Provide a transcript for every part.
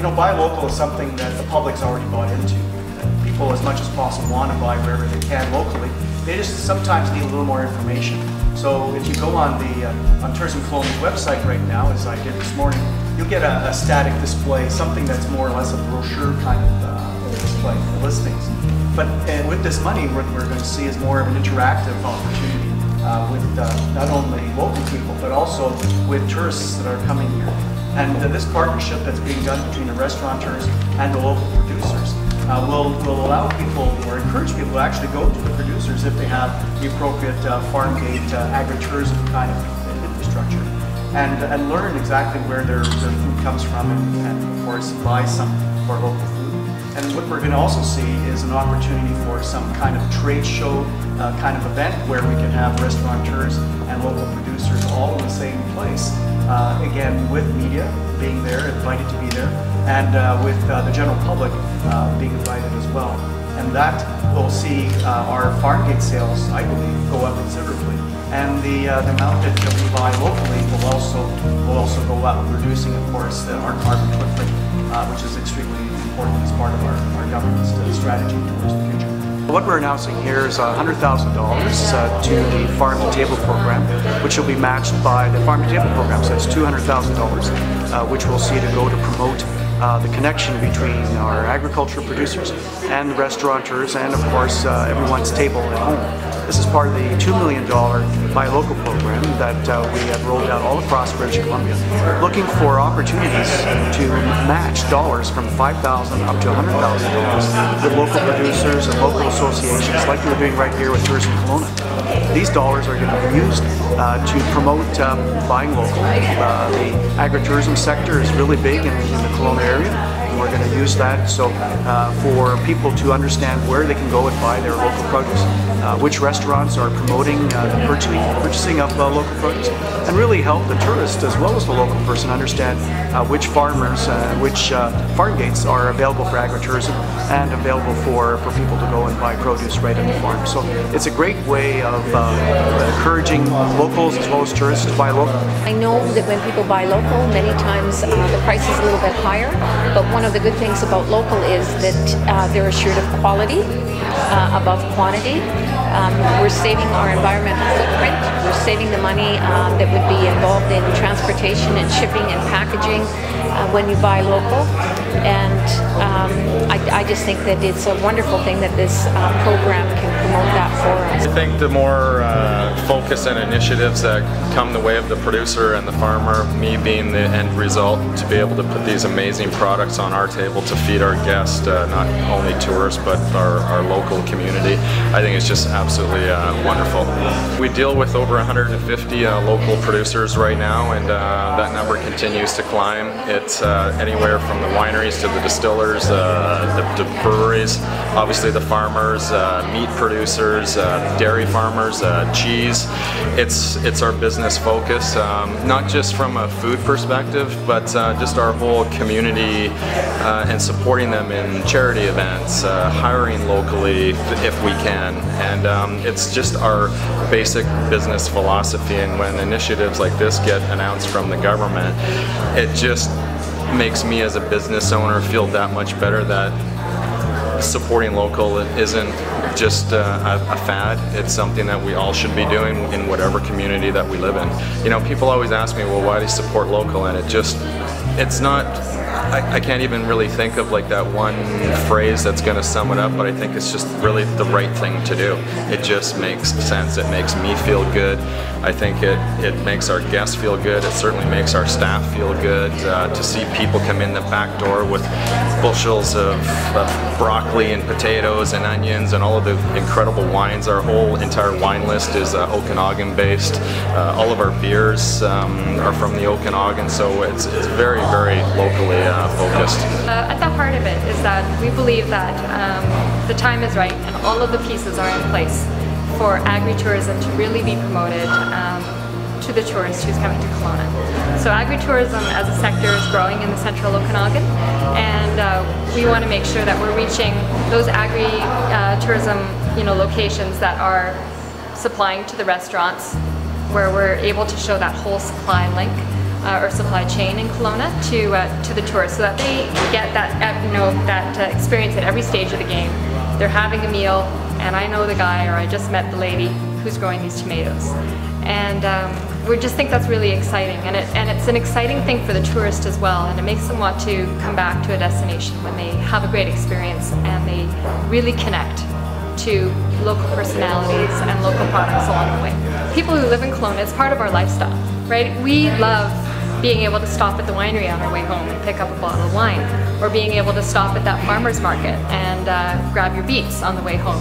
buy local is something that the public's already bought into. People, as much as possible, want to buy wherever they can locally. They just sometimes need a little more information. So if you go on the on Tourism Kelowna's website right now, as I did this morning, you'll get a static display, something that's more or less a brochure kind of display for listings. But with this money, what we're going to see is more of an interactive opportunity with not only local people, but also with tourists that are coming here. And this partnership that's being done between the restaurateurs and the local producers will allow people, or encourage people, to actually go to the producers if they have the appropriate farm gate agritourism kind of infrastructure, and learn exactly where their food comes from, and of course buy some for local food. And what we're going to also see is an opportunity for some kind of trade show kind of event where we can have restaurateurs and local producers all in the same place. Again, with media being there, invited to be there, and with the general public being invited as well. And that will see our farm gate sales, I believe, go up considerably. And the amount that we buy locally will also go up, reducing, of course, our carbon footprint, which is extremely important as part of our government's strategy towards the future. What we're announcing here is $100,000 to the Farm to Table program, which will be matched by the Farm to Table program. So it's $200,000, which we'll see to go to promote the connection between our agriculture producers and the restaurateurs, and of course everyone's table at home. This is part of the $2 million Buy Local program that we have rolled out all across British Columbia, looking for opportunities to match dollars from $5,000 up to $100,000 with local producers and local associations, like we're doing right here with Tourism Kelowna. These dollars are going to be used to promote buying local. The agritourism sector is really big in the Kelowna area, and we're going to use that so for people to understand where they can go and buy their local produce, which restaurants are promoting the purchasing of local produce, and really help the tourist as well as the local person understand which farmers, which farm gates are available for agritourism and available for people to go and buy produce right at the farm. So it's a great way of encouraging locals as well as tourists to buy local. I know that when people buy local, many times the price is a little bit higher, but one of the good things about local is that they're assured of quality above quantity. We're saving our environmental footprint. We're saving the money that would be involved in transportation and shipping and packaging when you buy local. And I just think that it's a wonderful thing that this program can promote that for us. I think the more focus and initiatives that come the way of the producer and the farmer, me being the end result, to be able to put these amazing products on our table to feed our guests, not only tourists but our local community, I think it's just absolutely wonderful. We deal with over 150 local producers right now, and that number continues to climb. It's anywhere from the wineries to the distillers, the breweries, obviously the farmers, meat producers, dairy farmers, cheese. It's our business focus, not just from a food perspective, but just our whole community and supporting them in charity events, hiring locally if we can, and it's just our basic business philosophy. And when initiatives like this get announced from the government, it just makes me as a business owner feel that much better that supporting local isn't just a fad. It's something that we all should be doing in whatever community that we live in. You know, people always ask me, well, why do you support local? And it's not, I can't even really think of like that one phrase that's going to sum it up, but I think it's just really the right thing to do. It just makes sense. It makes me feel good. I think it makes our guests feel good. It certainly makes our staff feel good to see people come in the back door with bushels of broccoli and potatoes and onions and all of the incredible wines. Our whole entire wine list is Okanagan based. All of our beers are from the Okanagan, so it's very, very locally focused. At the heart of it is that we believe that the time is right and all of the pieces are in place for agritourism to really be promoted to the tourist who's coming to Kelowna. So agritourism as a sector is growing in the central Okanagan, and we want to make sure that we're reaching those agri-tourism locations that are supplying to the restaurants, where we're able to show that whole supply link or supply chain in Kelowna to the tourists, so that they get that that experience at every stage of the game. They're having a meal, and I know the guy, or I just met the lady who's growing these tomatoes, and we just think that's really exciting, and it's an exciting thing for the tourist as well, and it makes them want to come back to a destination when they have a great experience and they really connect to local personalities and local products along the way. People who live in Kelowna, it's part of our lifestyle, right? We love being able to stop at the winery on our way home and pick up a bottle of wine, or being able to stop at that farmer's market and grab your beets on the way home.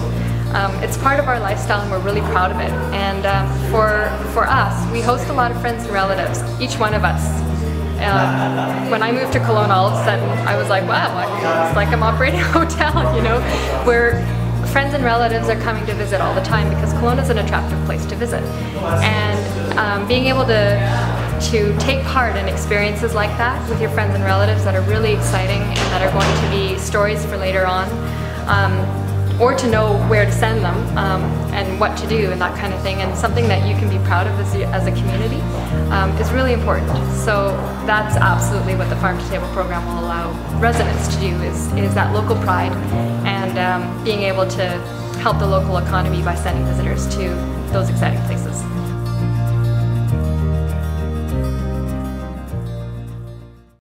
It's part of our lifestyle, and we're really proud of it. And for us, we host a lot of friends and relatives, each one of us. When I moved to Kelowna, all of a sudden I was like, wow, it's like I'm operating a hotel, you know, where friends and relatives are coming to visit all the time, because Kelowna is an attractive place to visit. And being able to take part in experiences like that with your friends and relatives that are really exciting and that are going to be stories for later on, or to know where to send them and what to do and that kind of thing, and something that you can be proud of as a community, is really important. So that's absolutely what the Farm to Table program will allow residents to do, is that local pride and being able to help the local economy by sending visitors to those exciting places.